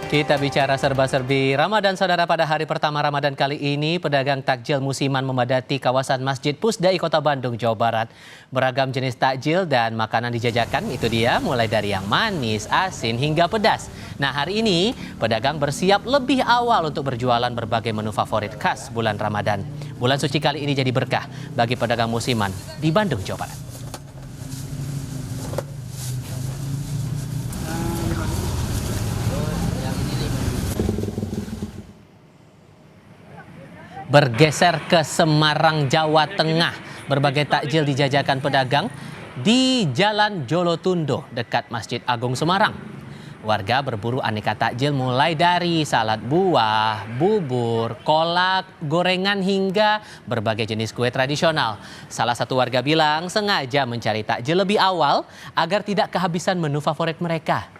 Kita bicara serba-serbi Ramadan, saudara. Pada hari pertama Ramadan kali ini, pedagang takjil musiman memadati kawasan Masjid Pusdai, Kota Bandung, Jawa Barat. Beragam jenis takjil dan makanan dijajakan, itu dia, mulai dari yang manis, asin, hingga pedas. Nah, hari ini, pedagang bersiap lebih awal untuk berjualan berbagai menu favorit khas bulan Ramadan. Bulan suci kali ini jadi berkah bagi pedagang musiman di Bandung, Jawa Barat. Bergeser ke Semarang, Jawa Tengah, berbagai takjil dijajakan pedagang di Jalan Jolotundo dekat Masjid Agung Semarang. Warga berburu aneka takjil mulai dari salad buah, bubur, kolak, gorengan hingga berbagai jenis kue tradisional. Salah satu warga bilang sengaja mencari takjil lebih awal agar tidak kehabisan menu favorit mereka.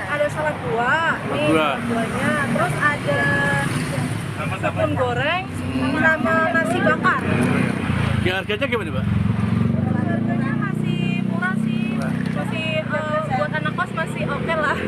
Ada salad buah, nih salad buahnya, terus ada sukun goreng sama nasi bakar. Yang harganya gimana, Mbak? Harganya masih murah sih, masih buat anak kos masih oke lah.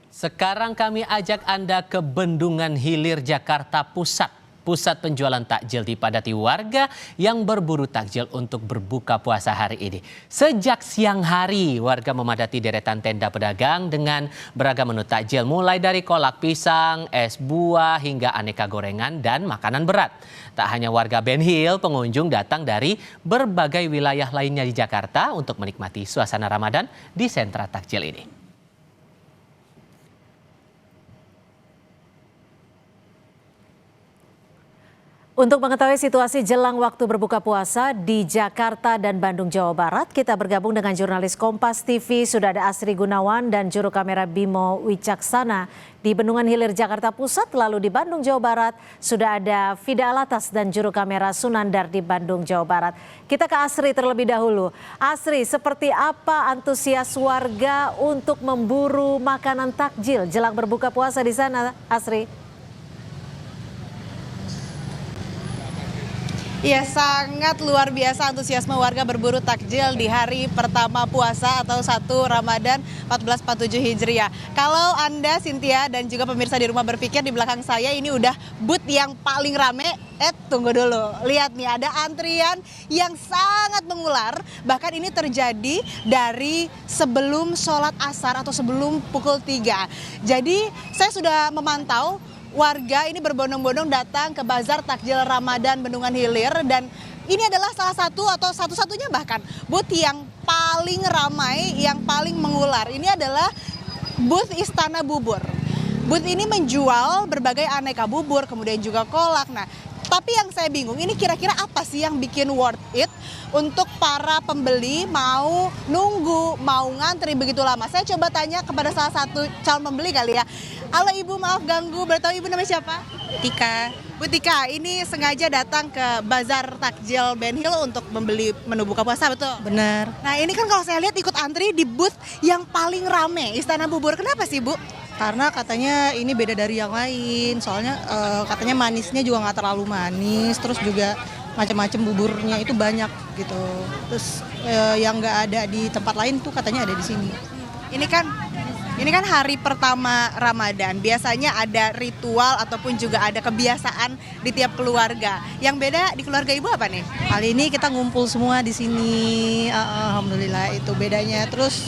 Sekarang kami ajak Anda ke Bendungan Hilir, Jakarta Pusat. Pusat penjualan takjil dipadati warga yang berburu takjil untuk berbuka puasa hari ini. Sejak siang hari, warga memadati deretan tenda pedagang dengan beragam menu takjil mulai dari kolak pisang, es buah, hingga aneka gorengan dan makanan berat. Tak hanya warga Ben Hill, pengunjung datang dari berbagai wilayah lainnya di Jakarta untuk menikmati suasana Ramadan di sentra takjil ini. Untuk mengetahui situasi jelang waktu berbuka puasa di Jakarta dan Bandung, Jawa Barat, kita bergabung dengan jurnalis Kompas TV. Sudah ada Asri Gunawan dan juru kamera Bimo Wicaksana di Bendungan Hilir, Jakarta Pusat. Lalu di Bandung, Jawa Barat, sudah ada Fida Alatas dan juru kamera Sunandar di Bandung, Jawa Barat. Kita ke Asri terlebih dahulu. Asri, seperti apa antusias warga untuk memburu makanan takjil jelang berbuka puasa di sana, Asri? Ya, sangat luar biasa antusiasme warga berburu takjil di hari pertama puasa atau 1 Ramadan 1447 Hijriah. Kalau Anda, Cynthia, dan juga pemirsa di rumah berpikir di belakang saya ini udah booth yang paling rame, tunggu dulu. Lihat nih, ada antrian yang sangat mengular. Bahkan ini terjadi dari sebelum sholat asar atau sebelum pukul 3. Jadi saya sudah memantau warga ini berbondong-bondong datang ke Bazar Takjil Ramadan Bendungan Hilir, dan ini adalah salah satu atau satu-satunya bahkan booth yang paling ramai, yang paling mengular. Ini adalah booth Istana Bubur. Booth ini menjual berbagai aneka bubur, kemudian juga kolak. Nah, tapi yang saya bingung, ini kira-kira apa sih yang bikin worth it untuk para pembeli mau nunggu, mau ngantri begitu lama? Saya coba tanya kepada salah satu calon pembeli kali ya. Halo Ibu, maaf ganggu, bertahu Ibu namanya siapa? Tika. Bu Tika, ini sengaja datang ke Bazar Takjil Ben Hill untuk membeli menu buka puasa, betul? Benar. Nah, ini kan kalau saya lihat ikut antri di booth yang paling rame, Istana Bubur. Kenapa sih, Bu? Karena katanya ini beda dari yang lain. Soalnya katanya manisnya juga nggak terlalu manis. Terus juga macam-macam buburnya itu banyak gitu. Terus yang nggak ada di tempat lain tuh katanya ada di sini. Ini kan hari pertama Ramadan. Biasanya ada ritual ataupun juga ada kebiasaan di tiap keluarga. Yang beda di keluarga Ibu apa nih? Kali ini kita ngumpul semua di sini. Alhamdulillah itu bedanya. Terus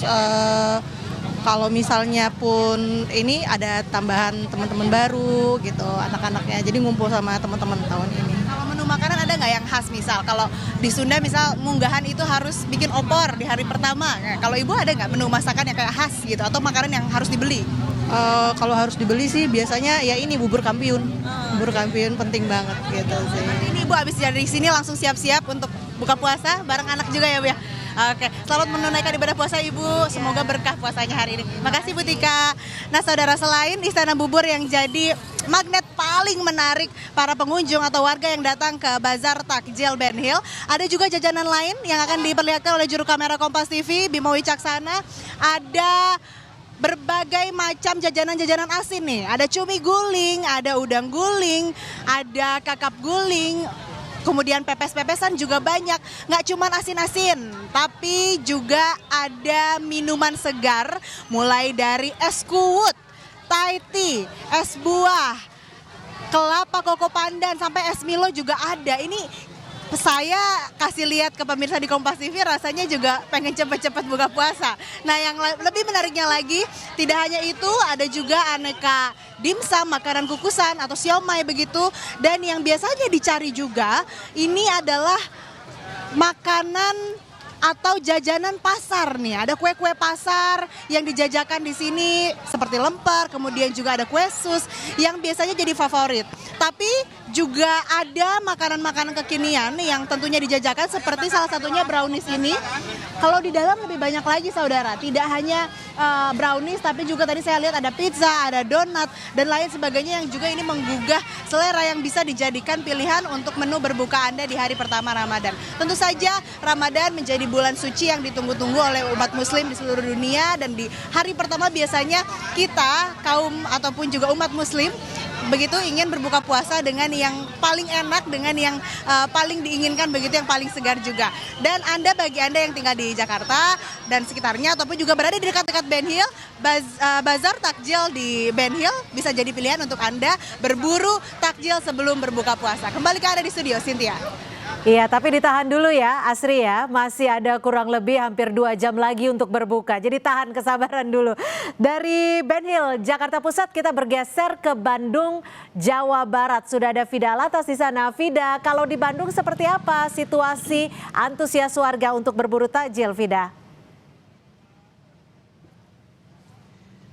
kalau misalnya pun ini ada tambahan teman-teman baru gitu, anak-anaknya. Jadi ngumpul sama teman-teman tahun ini. Kalau menu makanan ada nggak yang khas, misal kalau di Sunda misal munggahan itu harus bikin opor di hari pertama. Nah, kalau Ibu ada nggak menu masakan yang kayak khas gitu atau makanan yang harus dibeli? Kalau harus dibeli sih biasanya ya ini bubur kampiun. Bubur kampiun penting banget gitu sih. Ini Ibu habis dari sini langsung siap-siap untuk buka puasa bareng anak juga ya Bu ya? Oke, selamat menunaikan ibadah puasa Ibu. Semoga berkah puasanya hari ini. Makasih Bu Tika. Nah, saudara, selain Istana Bubur yang jadi magnet paling menarik para pengunjung atau warga yang datang ke Bazar Takjil Ben Hill, ada juga jajanan lain yang akan diperlihatkan oleh juru kamera Kompas TV, Bimo Wicaksana. Ada berbagai macam jajanan-jajanan asin nih. Ada cumi guling, ada udang guling, ada kakap guling, kemudian pepes-pepesan juga banyak. Nggak cuma asin-asin, tapi juga ada minuman segar, mulai dari es kuwut, Thai tea, es buah, kelapa koko pandan, sampai es Milo juga ada. Ini saya kasih lihat ke pemirsa di Kompas TV, rasanya juga pengen cepet-cepet buka puasa. Nah, yang lebih menariknya lagi, tidak hanya itu, ada juga aneka dimsum, makanan kukusan atau siomay begitu. Dan yang biasanya dicari juga, ini adalah makanan atau jajanan pasar nih. Ada kue-kue pasar yang dijajakan di sini seperti lemper, kemudian juga ada kue sus yang biasanya jadi favorit. Tapi juga ada makanan-makanan kekinian yang tentunya dijajakan seperti salah satunya brownies ini. Kalau di dalam lebih banyak lagi saudara, tidak hanya brownies tapi juga tadi saya lihat ada pizza, ada donat dan lain sebagainya yang juga ini menggugah selera yang bisa dijadikan pilihan untuk menu berbuka Anda di hari pertama Ramadan. Tentu saja Ramadan menjadi bulan suci yang ditunggu-tunggu oleh umat muslim di seluruh dunia, dan di hari pertama biasanya kita kaum ataupun juga umat muslim begitu ingin berbuka puasa dengan yang paling enak, dengan yang paling diinginkan begitu, yang paling segar juga. Dan bagi Anda yang tinggal di Jakarta dan sekitarnya ataupun juga berada di dekat-dekat Ben Hill, bazar takjil di Ben Hill bisa jadi pilihan untuk Anda berburu takjil sebelum berbuka puasa. Kembali ke Anda di studio, Cynthia. Iya, tapi ditahan dulu ya Asri ya, masih ada kurang lebih hampir 2 jam lagi untuk berbuka. Jadi tahan kesabaran dulu. Dari Ben Hill, Jakarta Pusat kita bergeser ke Bandung, Jawa Barat. Sudah ada Vida Alatas di sana. Vida, kalau di Bandung seperti apa situasi antusias warga untuk berburu takjil, Vida?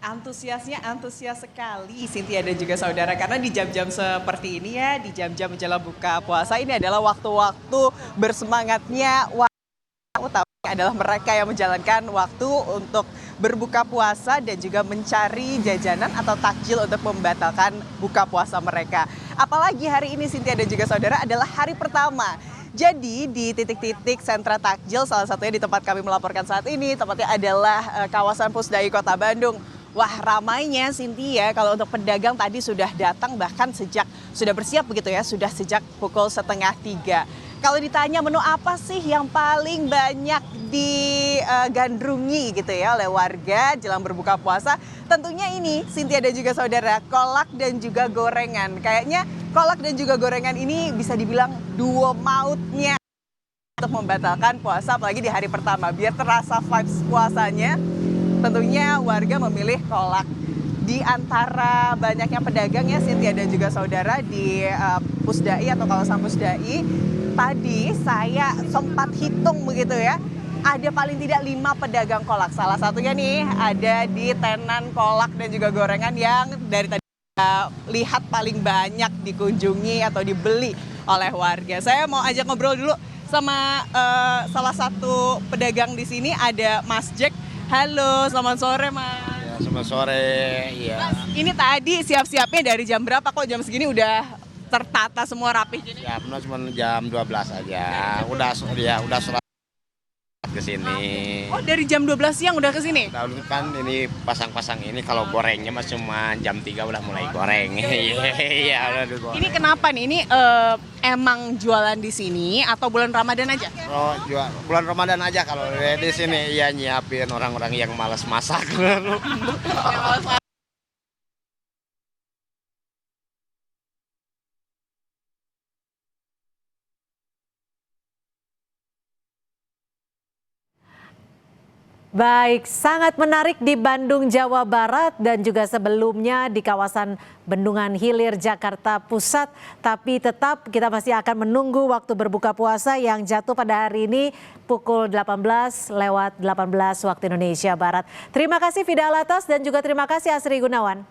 Antusiasnya antusias sekali Cynthia dan juga saudara, karena di jam-jam seperti ini ya, di jam-jam menjelang buka puasa ini adalah waktu-waktu bersemangatnya warga, utamanya adalah mereka yang menjalankan waktu untuk berbuka puasa dan juga mencari jajanan atau takjil untuk membatalkan buka puasa mereka. Apalagi hari ini Cynthia dan juga saudara adalah hari pertama. Jadi di titik-titik sentra takjil, salah satunya di tempat kami melaporkan saat ini, tempatnya adalah kawasan Pusdai Kota Bandung. Wah, ramainya Cynthia, kalau untuk pedagang tadi sudah datang bahkan sudah bersiap begitu ya, sudah sejak pukul 2:30. Kalau ditanya menu apa sih yang paling banyak digandrungi gitu ya oleh warga jelang berbuka puasa, tentunya ini Cynthia dan juga saudara, kolak dan juga gorengan. Kayaknya kolak dan juga gorengan ini bisa dibilang duo mautnya untuk membatalkan puasa, apalagi di hari pertama. Biar terasa vibes puasanya, tentunya warga memilih kolak. Di antara banyaknya pedagang ya Cynthia dan juga saudara di Pusdai atau kawasan Pusdai, tadi saya sempat hitung begitu ya, ada paling tidak 5 pedagang kolak. Salah satunya nih ada di tenan kolak dan juga gorengan yang dari tadi lihat paling banyak dikunjungi atau dibeli oleh warga. Saya mau ajak ngobrol dulu sama salah satu pedagang di sini, ada Mas Jack. Halo, selamat sore Mas. Ya, selamat sore. Iya. Mas, ini tadi siap-siapnya dari jam berapa kok jam segini udah tertata semua rapih gini? Ya, benar cuma jam 12 aja. Udah sholat ke sini. Oh, dari jam 12 siang udah ke sini? Dahulu kan ini pasang-pasang ini, kalau gorengnya mas cuma jam 3 udah mulai goreng. Iya, udah digoreng. Ini kenapa nih? Ini emang jualan di sini atau bulan Ramadan aja? Oh, bulan Ramadan aja kalau di sini. Iya, nyiapin orang-orang yang malas masak. Baik, sangat menarik di Bandung, Jawa Barat dan juga sebelumnya di kawasan Bendungan Hilir, Jakarta Pusat. Tapi tetap kita masih akan menunggu waktu berbuka puasa yang jatuh pada hari ini pukul 18:18 waktu Indonesia Barat. Terima kasih Vida Alatas dan juga terima kasih Asri Gunawan.